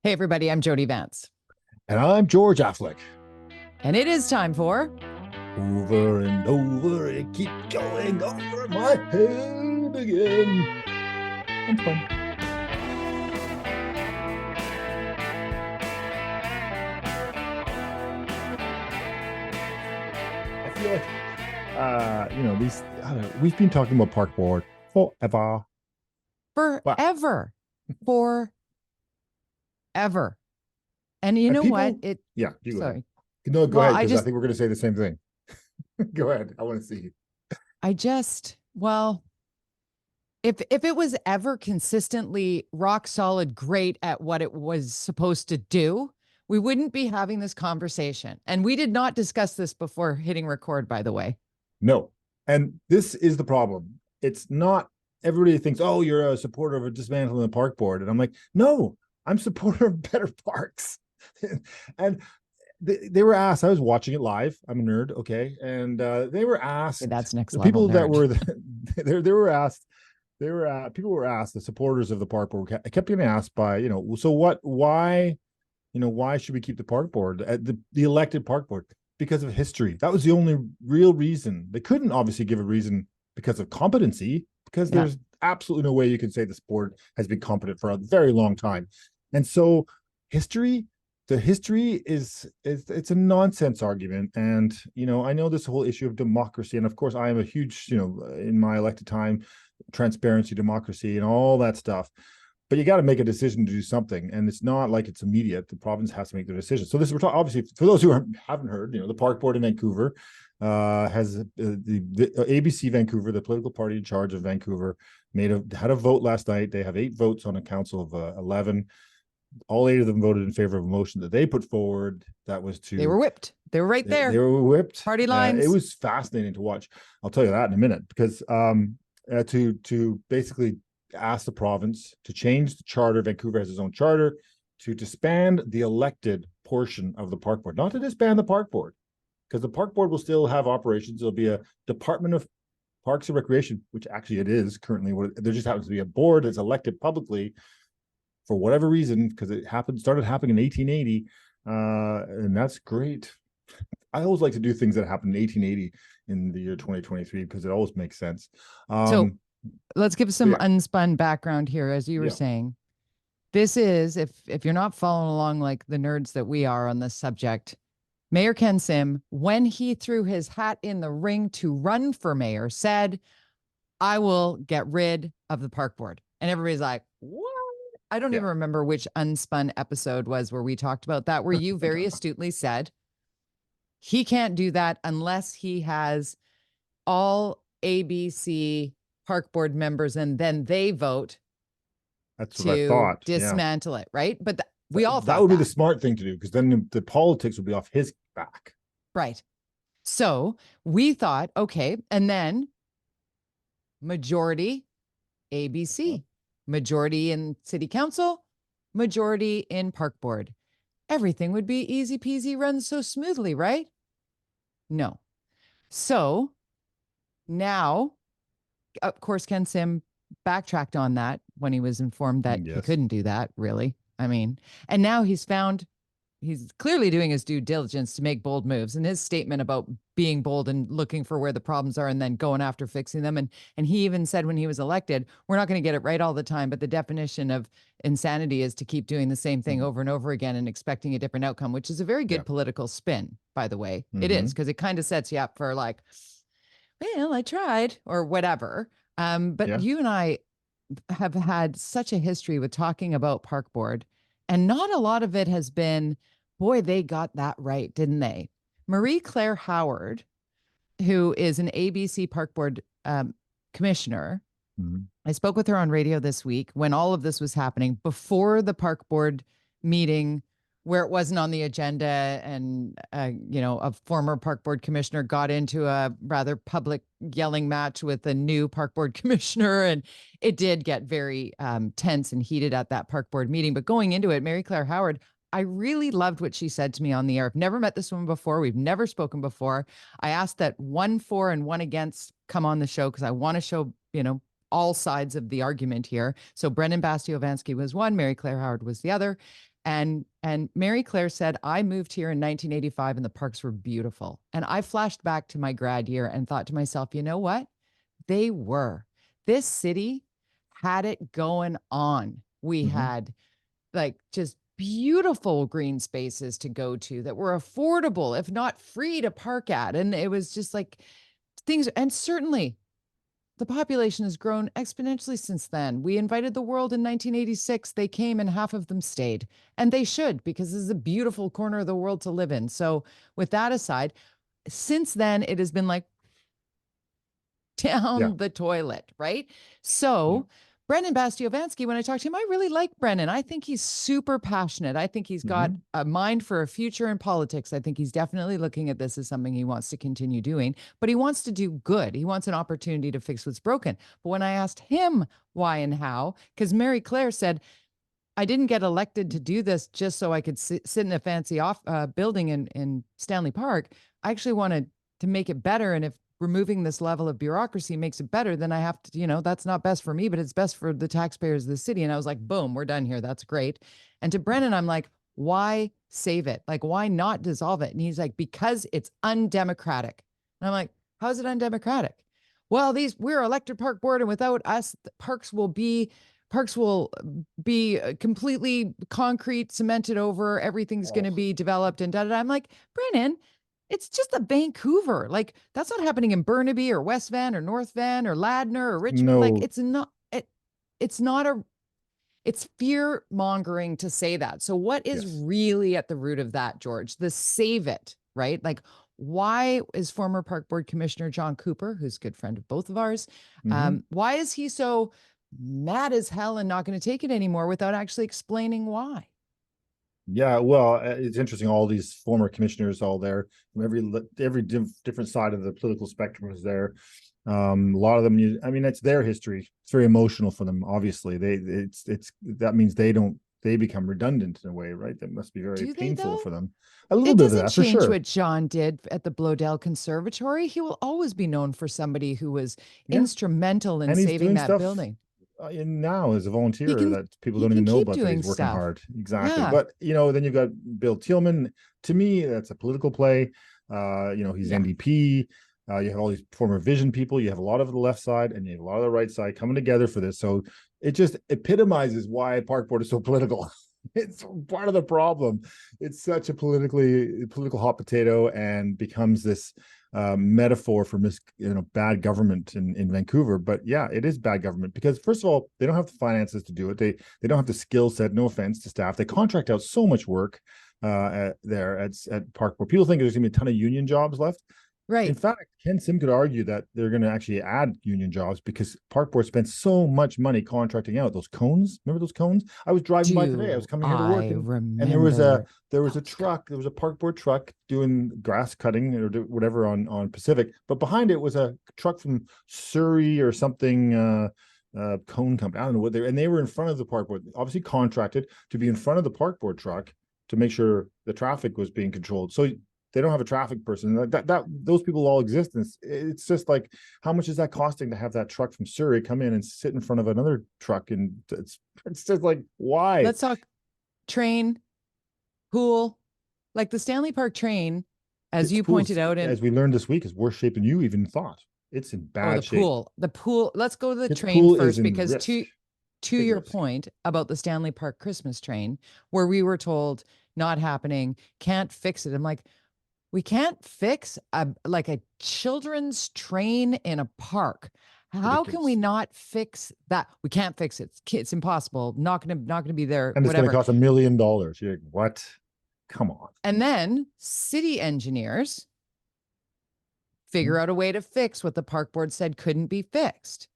Hey, everybody, I'm Jody Vance. And I'm George-Affleck. And it is time for Over and over, it keeps going over my head again. UnSpun. I feel like, we've been talking about Park Board forever. forever. Forever. And you know people, what? Yeah, you go sorry. ahead. No, go Well, ahead, because I think we're going to say the same thing. Go ahead. I want to see. If it was ever consistently rock solid great at what it was supposed to do, we wouldn't be having this conversation. And we did not discuss this before hitting record, by the way. No. And this is the problem. It's not, everybody thinks, oh, you're a supporter of a dismantling the park board. And I'm like, no, I'm a supporter of better parks. And they were asked, I was watching it live. I'm a nerd. Okay. And they were asked, Okay, that's next the level people nerd. that were, they were asked, people were asked, the supporters of the park board kept getting asked by, so why should we keep the park board, the elected park board? Because of history. That was the only real reason. They couldn't obviously give a reason because of competency, because there's absolutely no way you can say this board has been competent for a very long time. And so the history is it's a nonsense argument. And, I know this whole issue of democracy. And of course, I am a huge, in my elected time, transparency, democracy, and all that stuff. But you got to make a decision to do something, and it's not like it's immediate. The province has to make their decision. So we're talking, obviously, for those who haven't heard, the Park Board in Vancouver has the ABC Vancouver, the political party in charge of Vancouver, had a vote last night. They have 8 votes on a council of 11. All 8 of them voted in favor of a motion that they put forward. That was to They were whipped. They were right there. They were whipped. Party lines. It was fascinating to watch. I'll tell you that in a minute, because to basically ask the province to change the charter. Vancouver has its own charter, to disband the elected portion of the park board, not to disband the park board, because the park board will still have operations. There'll be a Department of Parks and Recreation, which actually it is currently. There just happens to be a board that's elected publicly for whatever reason, because it started happening in 1880, and that's great. I always like to do things that happened in 1880 in the year 2023, because it always makes sense. So let's give some unspun background here. As you were saying, this is, if you're not following along like the nerds that we are on this subject, Mayor Ken Sim, when he threw his hat in the ring to run for mayor, said, I will get rid of the park board. And everybody's like, what? I don't even remember which unspun episode was where we talked about that, where you very astutely said he can't do that unless he has all ABC park board members, and then they vote. That's what I thought. Dismantle it, right? But we all thought that would be the smart thing to do, because then the politics would be off his back. Right. So we thought, okay, and then majority ABC, majority in city council, majority in park board. Everything would be easy peasy, run so smoothly, right? No. So now, of course, Ken Sim backtracked on that when he was informed that he couldn't do that, really. I mean, and now he's clearly doing his due diligence to make bold moves. And his statement about being bold and looking for where the problems are and then going after fixing them. And he even said when he was elected, we're not going to get it right all the time, but the definition of insanity is to keep doing the same thing over and over again and expecting a different outcome, which is a very good political spin, by the way. It is, because it kind of sets you up for like, well, I tried, or whatever. But you and I have had such a history with talking about park board, and not a lot of it has been, boy, they got that right, didn't they? Marie-Claire Howard, who is an ABC Park Board commissioner, I spoke with her on radio this week when all of this was happening, before the park board meeting where it wasn't on the agenda, and a former park board commissioner got into a rather public yelling match with a new park board commissioner, and it did get very tense and heated at that park board meeting. But going into it, Marie-Claire Howard, I really loved what she said to me on the air. I've never met this woman before. We've never spoken before. I asked that 1 for and 1 against come on the show, because I want to show, all sides of the argument here. So Brendan Bastio-Vansky was one, Marie-Claire Howard was the other. And Mary Claire said, I moved here in 1985 and the parks were beautiful. And I flashed back to my grad year and thought to myself, you know what? They were. This city had it going on. We had like just beautiful green spaces to go to that were affordable, if not free to park at. And it was just like things, and certainly the population has grown exponentially since then. We invited the world in 1986. They came and half of them stayed. And they should, because this is a beautiful corner of the world to live in. So, with that aside, since then, it has been like down the toilet, right? So, Brennan Bastiovansky, when I talk to him, I really like Brennan. I think he's super passionate. I think he's got a mind for a future in politics. I think he's definitely looking at this as something he wants to continue doing, but he wants to do good. He wants an opportunity to fix what's broken. But when I asked him why and how, because Mary Claire said, I didn't get elected to do this just so I could sit in a fancy building in Stanley Park. I actually wanted to make it better. And if removing this level of bureaucracy makes it better, then I have to, that's not best for me, but it's best for the taxpayers of the city. And I was like, boom, we're done here. That's great. And to Brennan, I'm like, why save it? Like, why not dissolve it? And he's like, because it's undemocratic. And I'm like, how is it undemocratic? Well, we're elected park board, and without us, the parks will be completely concrete, cemented over. Everything's going to be developed and da. I'm like, Brennan, it's just a Vancouver. Like, that's not happening in Burnaby or West Van or North Van or Ladner or Richmond. No. Like, it's fear mongering to say that. So what is really at the root of that, George? The save it, right? Like, why is former Park Board Commissioner John Cooper, who's a good friend of both of ours, why is he so mad as hell and not going to take it anymore without actually explaining why? Yeah, well, it's interesting. All these former commissioners, all there from every different side of the political spectrum is there. A lot of them, it's their history. It's very emotional for them. Obviously, that means they become redundant in a way, right? That must be very painful for them. A little bit of that, for sure. It doesn't change what John did at the Blodell Conservatory. He will always be known for somebody who was instrumental in saving that building. Now as a volunteer that people don't even know about that he's working hard. Exactly. Yeah. But then you've got Bill Thielman. To me, that's a political play. He's NDP. You have all these former Vision people. You have a lot of the left side and you have a lot of the right side coming together for this. So it just epitomizes why Park Board is so political. It's part of the problem. It's such a political hot potato and becomes this metaphor for bad government in Vancouver. But yeah, it is bad government because, first of all, they don't have the finances to do it. They don't have the skill set. No offense to staff. They contract out so much work at Park Board. People think there's gonna be a ton of union jobs left. Right. In fact, Ken Sim could argue that they're going to actually add union jobs because Park Board spent so much money contracting out those cones. Remember those cones? I was driving by today. I was coming here to work, and there was a truck. There was a Park Board truck doing grass cutting or whatever on Pacific, but behind it was a truck from Surrey or something. Cone company. I don't know what they were in front of the Park Board. Obviously contracted to be in front of the Park Board truck to make sure the traffic was being controlled. So they don't have a traffic person. Those people all exist. And it's just like, how much is that costing to have that truck from Surrey come in and sit in front of another truck? And it's just like, why? Let's talk train, pool, like the Stanley Park train, as you pointed out. As we learned this week, is worse shape than you even thought. It's in bad shape. The pool. Let's go to the train first, because to your point about the Stanley Park Christmas train, where we were told not happening, can't fix it. I'm like, we can't fix a children's train in a park. How can we not fix that? We can't fix it. It's impossible. Not gonna be there. And it's going to cost $1 million. You're like, what? Come on. And then city engineers figure out a way to fix what the park board said couldn't be fixed.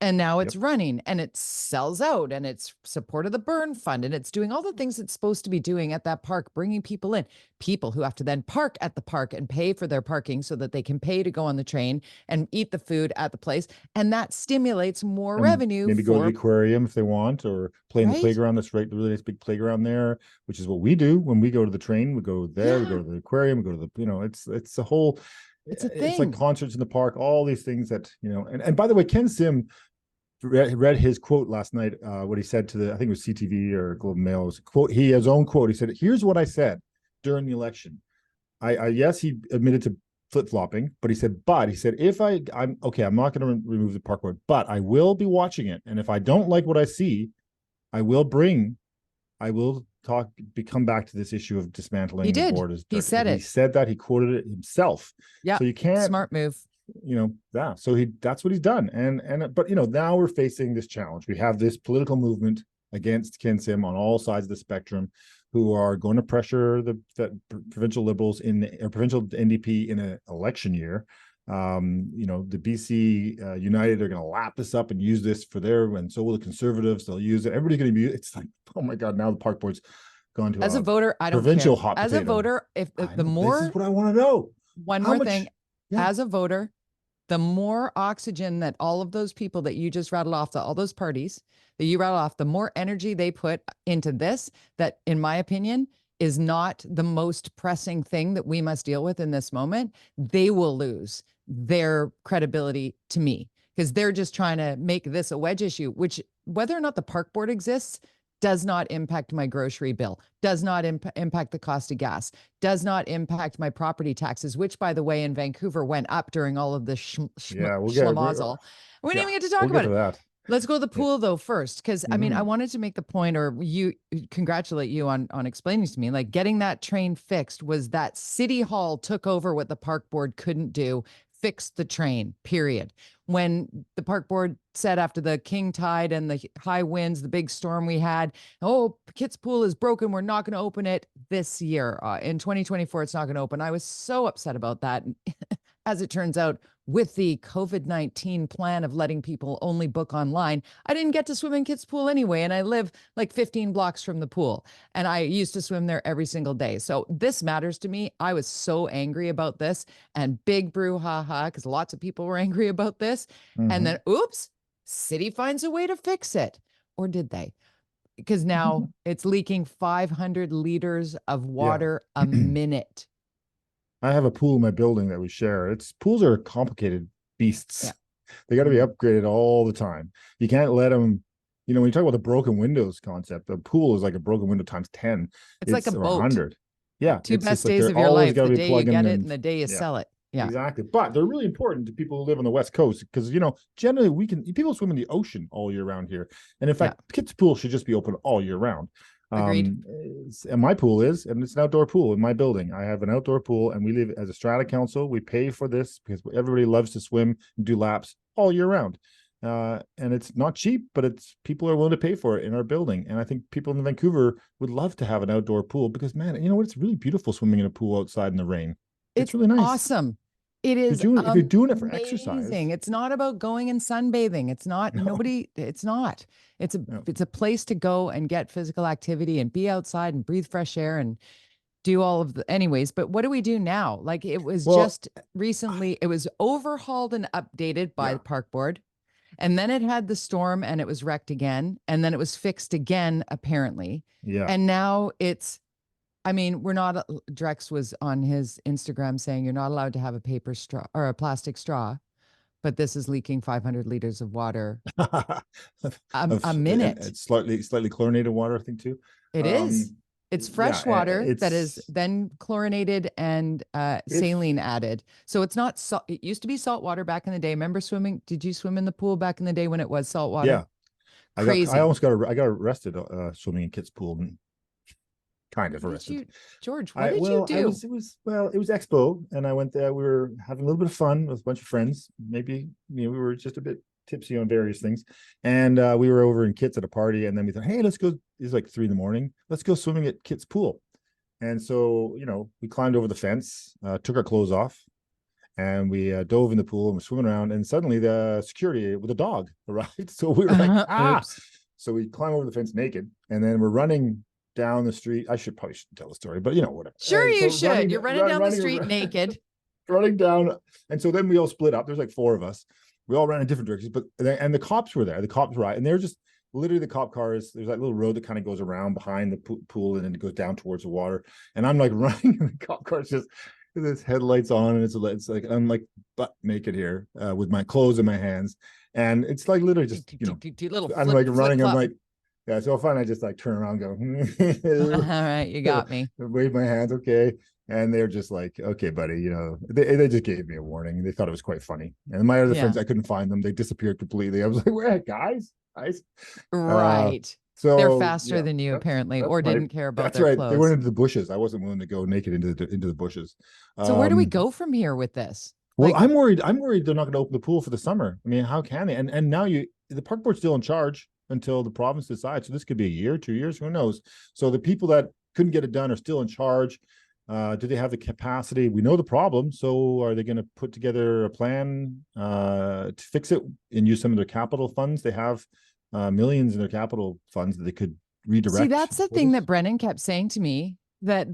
And now it's running and it sells out and it's support of the burn fund and it's doing all the things it's supposed to be doing at that park, bringing people in, people who have to then park at the park and pay for their parking so that they can pay to go on the train and eat the food at the place. And that stimulates more revenue. Maybe go to the aquarium if they want, or play in the playground. That's right. The really nice big playground there, which is what we do when we go to the train. We go there, we go to the aquarium, we go to the, it's a whole, it's a thing. It's like concerts in the park, all these things that, and by the way, Ken Sim, read his quote last night. What he said to I think it was CTV or Globe and Mail. It was a quote. His own quote. He said, "Here's what I said during the election. Yes, he admitted to flip-flopping, but he said, if I'm okay, I'm not going to remove the park board, but I will be watching it. And if I don't like what I see, I will come back to this issue of dismantling He the did. board." He said it. He said that. He quoted it himself. Yeah. So you can't, smart move. So that's what he's done. But now we're facing this challenge. We have this political movement against Ken Sim on all sides of the spectrum, who are going to pressure the provincial Liberals or provincial NDP in an election year. The BC United are going to lap this up and use this for and so will the Conservatives. They'll use it. Everybody's going to be. It's like, oh my God! Now the park board's gone to as a voter. I don't provincial care. hot As potato. a voter, if the more, this is what I want to know. One more thing. Yeah. As a voter, the more oxygen that all of those people that you just rattled off, all those parties that you rattled off, the more energy they put into this, that in my opinion is not the most pressing thing that we must deal with in this moment, they will lose their credibility to me, because they're just trying to make this a wedge issue, which whether or not the park board exists does not impact my grocery bill, does not impact the cost of gas, does not impact my property taxes, which, by the way, in Vancouver went up during all of the schlemazel. We didn't even get to talk about it. That. Let's go to the pool though first, because I mean, I wanted to make the point, or congratulate you on explaining to me, like getting that train fixed was that City Hall took over what the park board couldn't do, fixed the train, period. When the park board said after the king tide and the high winds, the big storm we had, oh, Kit's Pool is broken, we're not going to open it this year. In 2024, it's not going to open. I was so upset about that. As it turns out, with the COVID-19 plan of letting people only book online, I didn't get to swim in Kit's Pool anyway. And I live like 15 blocks from the pool. And I used to swim there every single day. So this matters to me. I was so angry about this, and big brouhaha, because lots of people were angry about this. And then, oops, city finds a way to fix it. Or did they? Because now it's leaking 500 liters of water a minute. I have a pool in my building that we share. Pools are complicated beasts. Yeah. They got to be upgraded all the time. You can't let them, when you talk about the broken windows concept, the pool is like a broken window times 10. It's like a boat. 100. Yeah. Two best days of your life, the day you get it and the day you sell it. Yeah, exactly. But they're really important to people who live on the West Coast, because, generally people swim in the ocean all year round here. And in fact, Kit's Pool should just be open all year round. Agreed. And my pool is, and it's an outdoor pool in my building. I have an outdoor pool, and we live as a strata council. We pay for this because everybody loves to swim and do laps all year round. And it's not cheap, but people are willing to pay for it in our building. And I think people in Vancouver would love to have an outdoor pool, because, man, you know what? It's really beautiful swimming in a pool outside in the rain. It's really nice. Awesome. It is. If you're doing it for exercise. It's not about going and sunbathing. It's not. No. It's not. It's a place to go and get physical activity and be outside and breathe fresh air and do all of the. Anyways, but what do we do now? Like, it was just recently. It was overhauled and updated by the park board, and then it had the storm and it was wrecked again, and then it was fixed again apparently. Yeah. And now it's. I mean, Drex was on his Instagram saying you're not allowed to have a paper straw or a plastic straw, but this is leaking 500 liters of water a minute. It's slightly chlorinated water, I think, too. It is. It's fresh water that is then chlorinated and saline added. So it's not salt. It used to be salt water back in the day. Remember swimming? Did you swim in the pool back in the day when it was salt water? Yeah. Crazy. I almost got arrested swimming in Kit's Pool. Kind of arrested. George, what did you do? It was Expo, and I went there. We were having a little bit of fun with a bunch of friends. Maybe we were just a bit tipsy on various things, and we were over in Kit's at a party, and then we thought, hey, let's go. It was like 3 a.m. Let's go swimming at Kit's Pool. And so we climbed over the fence, took our clothes off, and we dove in the pool and we're swimming around. And suddenly the security with a dog arrived. So we were like, Oops. So we climb over the fence naked, and then we're running down the street. I probably shouldn't tell the story, but whatever. Sure, you should. You're running down the street naked. Running down. And so then we all split up. There's like 4 of us. We all ran in different directions, and the cops were there. The cops were right. And they're just literally the cop cars. There's that little road that kind of goes around behind the pool, and then it goes down towards the water. And I'm like running, and the cop car's just with its headlights on, and it's like I'm like butt naked here with my clothes in my hands. And it's like literally just, little I'm flip, like flip, running. I'm flop. like, yeah. So fun. I just like turn around, All go, right, you got me. wave my hands. Okay. And they're just like, okay, buddy, they just gave me a warning. They thought it was quite funny. And my other friends, Yeah, I couldn't find them. They disappeared completely. I was like, where, guys? Uh, right. They're so faster yeah, than you apparently, that's or my, didn't care about that's their right. They went clothes. into the bushes. I wasn't willing to go naked into the bushes. So where do we Um, go from here with this? well, Like, I'm worried. I'm worried they're not going to open the pool for the summer. I mean, how can they? And now the park board's still in charge until the province decides. So this could be a year, 2 years, who knows? So the people that couldn't get it done are still in charge. Do they have the capacity? We know the problem. So are they going to put together a plan to fix it and use some of their capital funds? They have millions in their capital funds that they could see, redirect. that's the thing that Brennan kept saying to me, that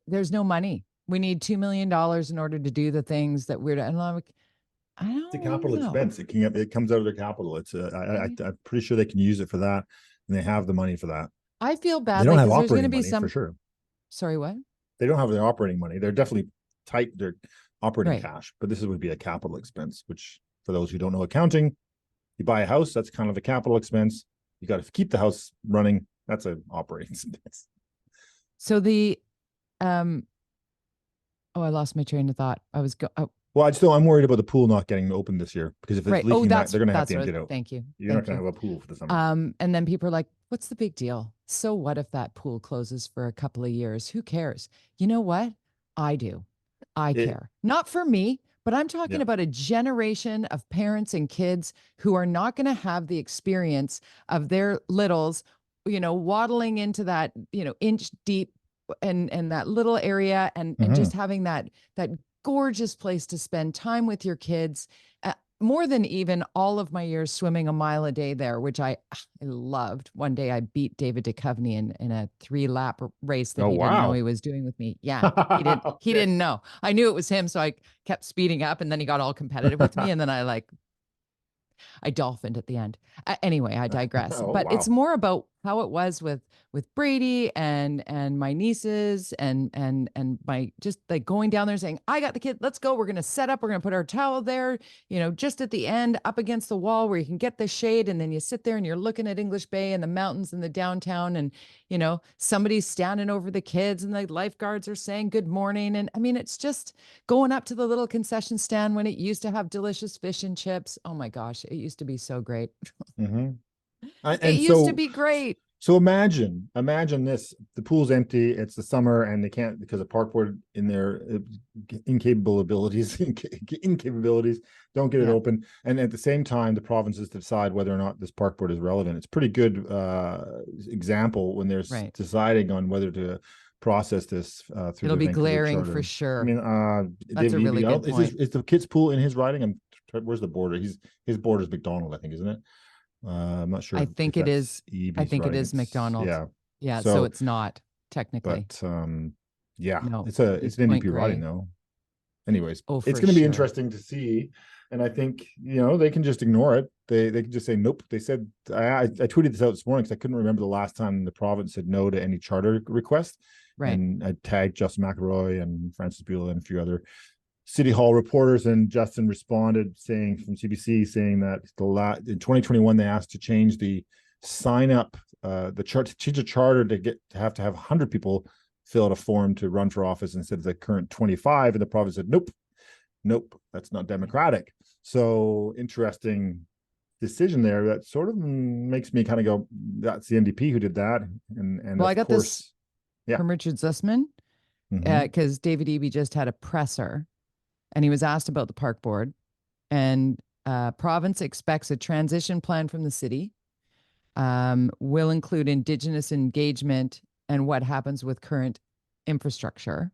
there's no money. We need $2 million in order to do the things that we're. And I'm like, I It's a don't capital know. expense. It comes out of their capital. I'm pretty sure they can use it for that, and they have the money for that. I feel They bad, don't like, have because there's going to operating be money for some. sure. Sorry, what? They don't have their operating money. They're definitely tight. They're operating Right. cash, but this would be a capital expense. Which, for those who don't know accounting, you buy a house, that's kind of a capital expense. You got to keep the house running. That's an operating expense. So oh, I lost my train of thought. I was Well, I'm worried about the pool not getting open this year because if it's right. leaking, That's they're going to have that's to what. empty it out. Thank you. You're not Thank going you. to have a pool for the summer. And then people are like, "What's the big deal? So what if that pool closes for a couple of years? Who cares?" You know what? I do. I care. Not for me, but I'm talking Yeah. about a generation of parents and kids who are not going to have the experience of their littles, waddling into that, inch deep and that little area and just having that gorgeous place to spend time with your kids. More than even all of my years swimming a mile a day there, which I loved. One day I beat David-Eby in a 3-lap race that Oh, he didn't know wow. he was doing with me. Yeah, he didn't. He Okay. didn't know. I knew it was him, so I kept speeding up, and then he got all competitive with me, and then I dolphined at the end. Anyway, I digress. Oh, But it's wow. more about how it was with Brady and my nieces and my, just like going down there saying, "I got the kid. Let's go. We're gonna set up. We're gonna put our towel there, just at the end, up against the wall where you can get the shade, and then you sit there and you're looking at English Bay and the mountains and the downtown, and somebody's standing over the kids and the lifeguards are saying good morning. And I mean, it's just going up to the little concession stand when it used to have delicious fish and chips. Oh my gosh, it used to be so great. Mm-hmm. It And used to so be great. so imagine this: the pool's empty, it's the summer, and they can't, because of park board in their incapable abilities incapabilities, don't get it Yeah, open. And at the same time, the provinces decide whether or not this park board is relevant. It's a pretty good example when they're right. deciding on whether to process this through It'll the be Vancouver glaring for Charter. I sure. mean, That's a really good point. is the kids pool in his riding? Where's the border? His border is McDonald, I think, isn't it? I'm not sure I if think it that's is. I EB's think it riding. is It's, McDonald. yeah. Yeah, so So, it's not technically. but yeah, No, it's he's an Point NDP riding Grey. though. Anyways, Oh, it's for going to be sure. interesting to see, and I think they can just ignore it. They can just say nope. They said I tweeted this out this morning because I couldn't remember the last time the province said no to any charter request, Right. and I tagged Justin McElroy and Francis Beulah and a few other City Hall reporters, and Justin responded saying from CBC saying that in 2021 they asked to change the sign up change the charter to have 100 people fill out a form to run for office instead of the current 25, and the province said nope, that's not democratic. So interesting decision there that sort of makes me kind of go, that's the NDP who did that. And Well, I of got this course, yeah. from Richard Zussman Mm-hmm. because David-Eby just had a presser and he was asked about the park board, and province expects a transition plan from the city, will include Indigenous engagement and what happens with current infrastructure.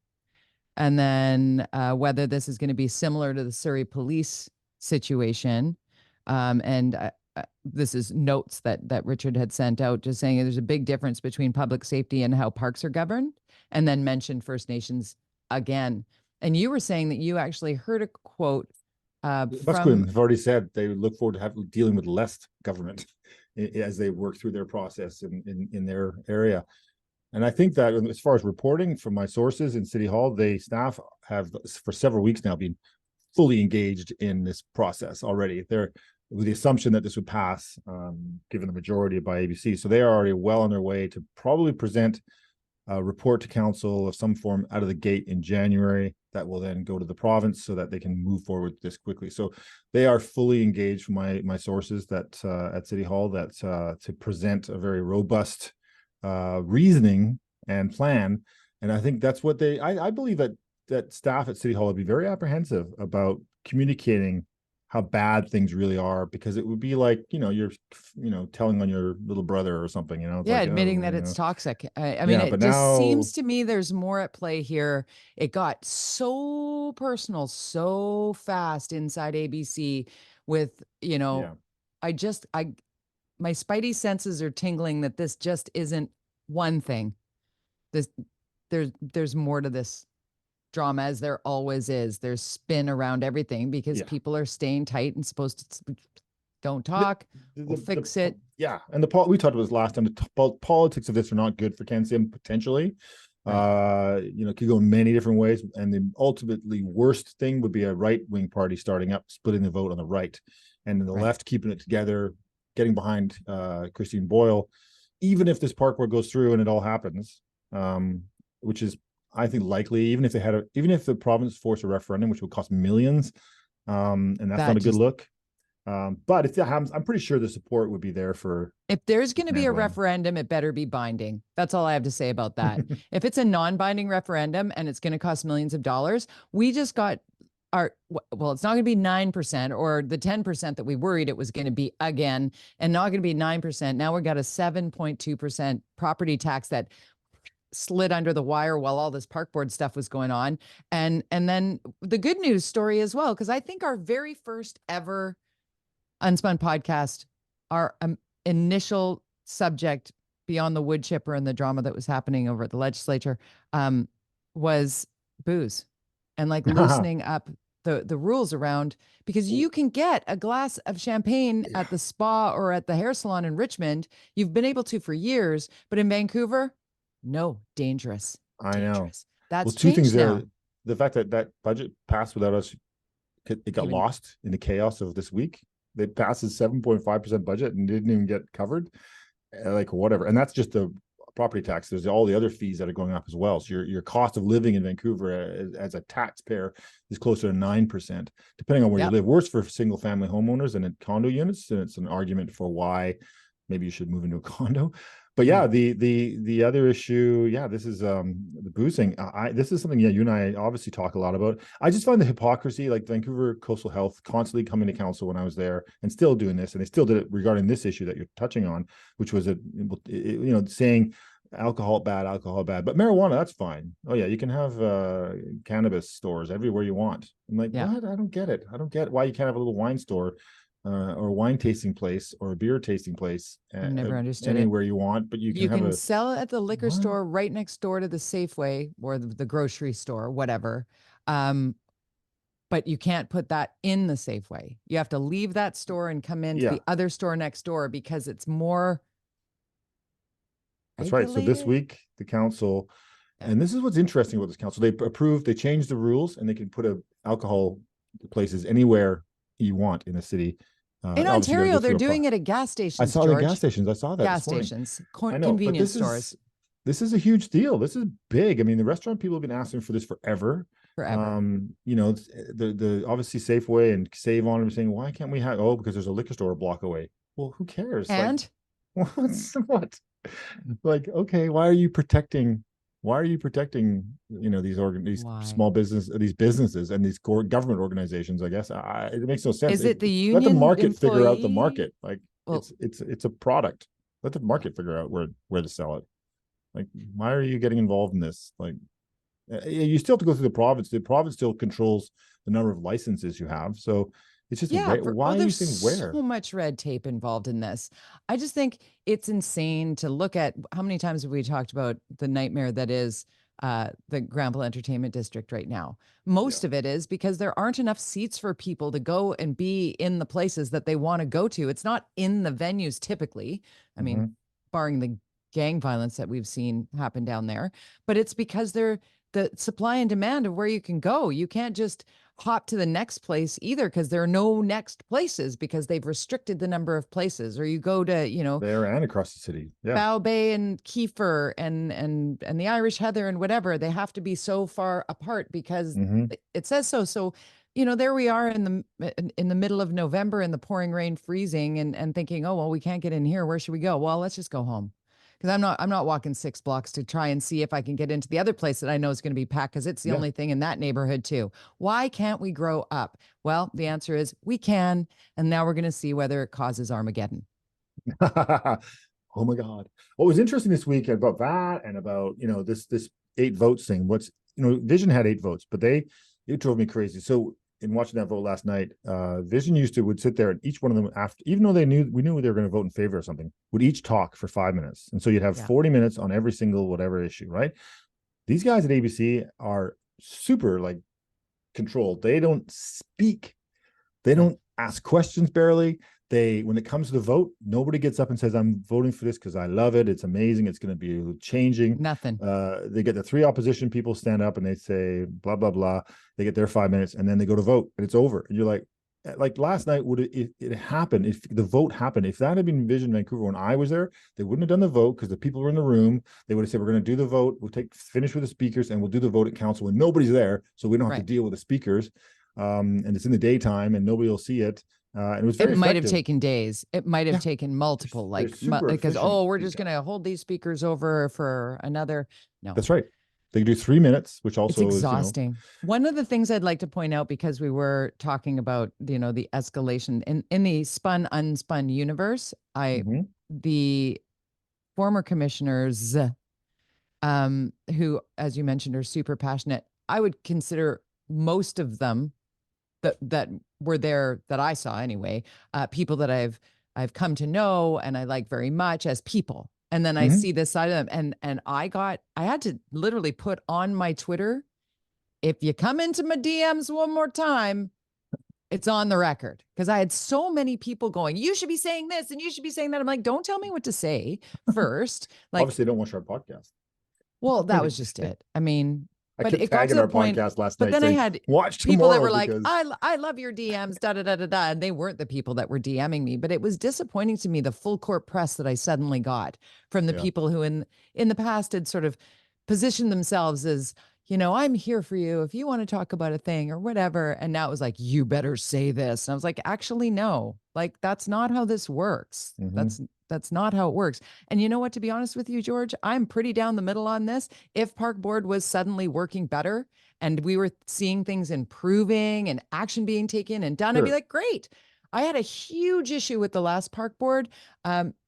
And then whether this is going to be similar to the Surrey police situation. And this is notes that Richard had sent out, just saying there's a big difference between public safety and how parks are governed, and then mentioned First Nations again. And you were saying that you actually heard a quote Musqueam from. have already said they look forward to dealing with less government as they work through their process in their area. And I think that as far as reporting from my sources in City Hall, staff have for several weeks now been fully engaged in this process already. with the assumption that this would pass, given the majority by ABC. So they are already well on their way to probably present a report to council of some form out of the gate in January that will then go to the province so that they can move forward this quickly. So they are fully engaged from my sources that at City Hall that to present a very robust reasoning and plan. And I think that's what I believe that staff at City Hall would be very apprehensive about communicating how bad things really are, because it would be like, you're telling on your little brother or something, it's Yeah, like, admitting oh, that it's toxic. I mean, yeah, it but just now, seems to me there's more at play here. It got so personal so fast inside ABC with, yeah, I my spidey senses are tingling that this just isn't one thing. This there's more to this drama, as there always is. There's spin around everything because yeah. people are staying tight and supposed to don't The, talk. We'll fix it. yeah, and we talked about this last time. The politics of this are not good for Ken Sim potentially. Right. It could go in many different ways, and the ultimately worst thing would be a right-wing party starting up, splitting the vote on the right, and then the Right. left keeping it together, getting behind Christine Boyle. Even if this park board goes through and it all happens, which is, I think, likely, even if the province forced a referendum, which would cost millions, and that's That not a good just look. But if that happens, I'm pretty sure the support would be there for If there's going to be a dismantling. referendum, it better be binding. That's all I have to say about that. If it's a non-binding referendum and it's going to cost millions of dollars, we just got well, it's not going to be 9% or the 10% that we worried it was going to be again, and not going to be 9%. Now we got a 7.2% property tax that slid under the wire while all this park board stuff was going on. And then the good news story as well, because I think our very first ever UnSpun podcast, our initial subject beyond the wood chipper and the drama that was happening over at the legislature, was booze and like loosening up the rules around, because you can get a glass of champagne at the spa or at the hair salon in Richmond. You've been able to for years, but in Vancouver, no, dangerous. I know. That's Well, two things changed there. now. The fact that budget passed without us, it got Even lost in the chaos of this week. They passed a 7.5% budget and didn't even get covered, like whatever. And that's just the property tax. There's all the other fees that are going up as well. So your cost of living in Vancouver as a taxpayer is closer to 9%, depending on where you live. Worse for single family homeowners and in condo units. And it's an argument for why maybe you should move into a condo. But yeah, the other issue, this is the boozing. This is something you and I obviously talk a lot about. I just find the hypocrisy, like Vancouver Coastal Health constantly coming to council when I was there and still doing this, and they still did it regarding this issue that you're touching on, which was saying alcohol bad, but marijuana, that's fine. Oh yeah, you can have cannabis stores everywhere you want. I'm like, what? I don't get it. I don't get why you can't have a little wine store or a wine tasting place or a beer tasting place. I've never understood anywhere you want, but you can sell it at the liquor store right next door to the Safeway or the grocery store, whatever. But you can't put that in the Safeway. You have to leave that store and come into the other store next door because it's more. That's right. So this week, the council, and this is what's interesting about this council, they changed the rules, and they can put alcohol places anywhere you want in the city. In Ontario, they're doing it at gas stations. I saw the gas stations. I saw that. Gas stations, I know, convenience stores. This is a huge deal. This is big. I mean, the restaurant people have been asking for this forever. The obviously Safeway and Save On are saying, why can't we have? Oh, because there's a liquor store a block away. Well, who cares? And what? Like, okay, why are you protecting these small business, these businesses and these government organizations? I guess it makes no sense. Is it the union? Let the market figure out the market. Like, well, it's a product. Let the market figure out where to sell it. Like, why are you getting involved in this? Like, you still have to go through the province. The province still controls the number of licenses you have. So it's just why are you saying where? So much red tape involved in this. I just think it's insane to look at how many times have we talked about the nightmare that is the Granville Entertainment District right now. Most of it is because there aren't enough seats for people to go and be in the places that they want to go to. It's not in the venues typically. I mean, barring the gang violence that we've seen happen down there, but it's because they're the supply and demand of where you can go. You can't just hop to the next place either, because there are no next places because they've restricted the number of places. Or you go to, there and across the city. Yeah. Bow Bay and Kiefer and the Irish Heather and whatever. They have to be so far apart because Mhm. it says so. So, there we are in the middle of November in the pouring rain, freezing, and thinking, oh well, we can't get in here. Where should we go? Well, let's just go home. Because I'm not walking 6 blocks to try and see if I can get into the other place that I know is going to be packed, because it's the Yeah. only thing in that neighborhood too. Why can't we grow up? Well, the answer is we can. And now we're going to see whether it causes Armageddon. Oh my God. What was interesting this week about that and about, this 8 votes thing, Vision had 8 votes, but it drove me crazy. So in watching that vote last night, Vision would sit there and each one of them, after, even though we knew they were going to vote in favor of something, would each talk for 5 minutes. And so you'd have 40 minutes on every single whatever issue, right? These guys at ABC are super controlled. They don't speak. They don't ask questions barely. When it comes to the vote, nobody gets up and says, I'm voting for this because I love it. It's amazing. It's going to be changing. Nothing. They get the 3 opposition people stand up and they say, blah, blah, blah. They get their 5 minutes and then they go to vote and it's over. And you're like last night, would it happened, if the vote happened, if that had been Vision Vancouver when I was there, they wouldn't have done the vote because the people were in the room. They would have said, we're going to do the vote. We'll finish with the speakers and we'll do the vote at council when nobody's there. So we don't have to deal with the speakers. And it's in the daytime and nobody will see it. And it was very might have taken days. It might have taken multiple, because, we're just going to hold these speakers over for another. No, that's right. They can do 3 minutes, which also it's exhausting. One of the things I'd like to point out, because we were talking about, the escalation in the unspun universe, the former commissioners, who, as you mentioned, are super passionate. I would consider most of them that were there, that I saw anyway, people that I've come to know and I like very much as people. And then I see this side of them, and I had to literally put on my Twitter, if you come into my DMs one more time, it's on the record. Because I had so many people going, you should be saying this and you should be saying that. I'm like, don't tell me what to say first. Obviously, don't watch our podcast. Well, that was just it. I mean, I kept tagging our podcast last night. But then I had people that were like, I love your DMs, da da da da da. And they weren't the people that were DMing me, but it was disappointing to me, the full court press that I suddenly got from the people who in the past had sort of positioned themselves as, I'm here for you if you want to talk about a thing or whatever. And now it was like, you better say this. And I was like, actually, no, that's not how this works. That's not how it works. And you know what, to be honest with you, George, I'm pretty down the middle on this. If Park Board was suddenly working better and we were seeing things improving and action being taken and done, I'd be like, great. I had a huge issue with the last Park Board,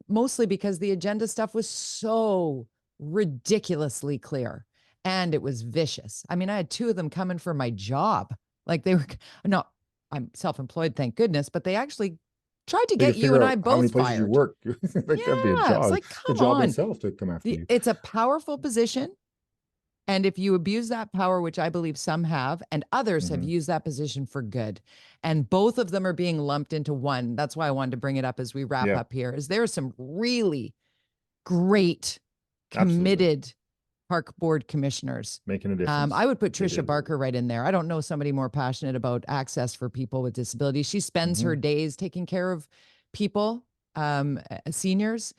mostly because the agenda stuff was so ridiculously clear and it was vicious. I mean, I had 2 of them coming for my job. They were not, I'm self-employed, thank goodness, but they actually tried to get you and I both how many places fired. You work. That'd be a job. It's like, come the job on. itself to come after you. It's a powerful position. And if you abuse that power, which I believe some have, and others have used that position for good, and both of them are being lumped into one. That's why I wanted to bring it up as we wrap up here, is there are some really great, committed Park Board commissioners making a difference. I would put Tricia Barker right in there. I don't know somebody more passionate about access for people with disabilities. She spends her days taking care of people, seniors.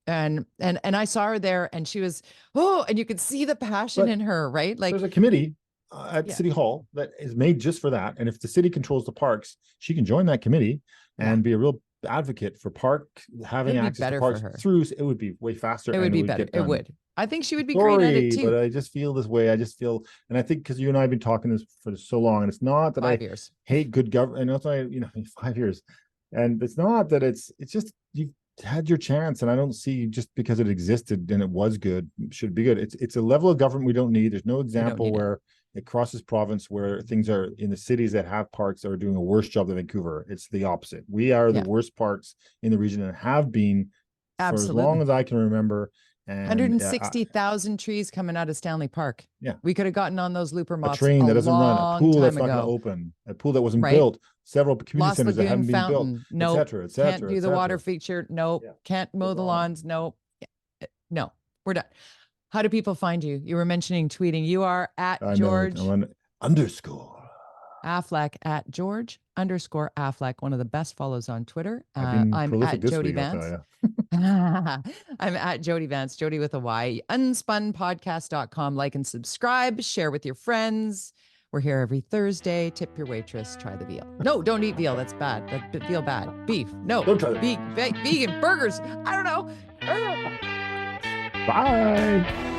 And I saw her there and she was, and you could see the passion in her, right? There's a committee at City Hall that is made just for that. And if the city controls the parks, she can join that committee and be a real advocate for having access to parks through. It would be way faster. It would be better. It would. I think she would be great at it too. But I just feel this way. And I think because you and I have been talking this for so long, and it's not that 5 years. Hate good government. And that's why, 5 years. And it's not that it's just, you've had your chance. And I don't see just because it existed and it was good, should be good. It's a level of government we don't need. There's no example where it crosses province where things are in the cities that have parks that are doing a worse job than Vancouver. It's the opposite. We are the worst parks in the region and have been for as long as I can remember. And 160,000 trees coming out of Stanley Park. Yeah. We could have gotten on those looper mops. A train that doesn't run, a pool that's not going to ago. open, a pool that wasn't built, several community centers that haven't been built, no, et cetera, can't do the water feature. No, can't mow the lawns. No, no, we're done. How do people find you? You were mentioning tweeting. You are at George. I'm on _. Affleck at george_affleck, one of the best follows on Twitter. I've been I'm prolific at this Jody week, I'll tell Vance. you. I'm at Jody Vance, Jody with a Y. Unspunpodcast.com. Like and subscribe. Share with your friends. We're here every Thursday. Tip your waitress. Try the veal. No, don't eat veal. That's bad. That's veal bad. Beef. No. Don't try that. Vegan burgers. I don't know. Bye.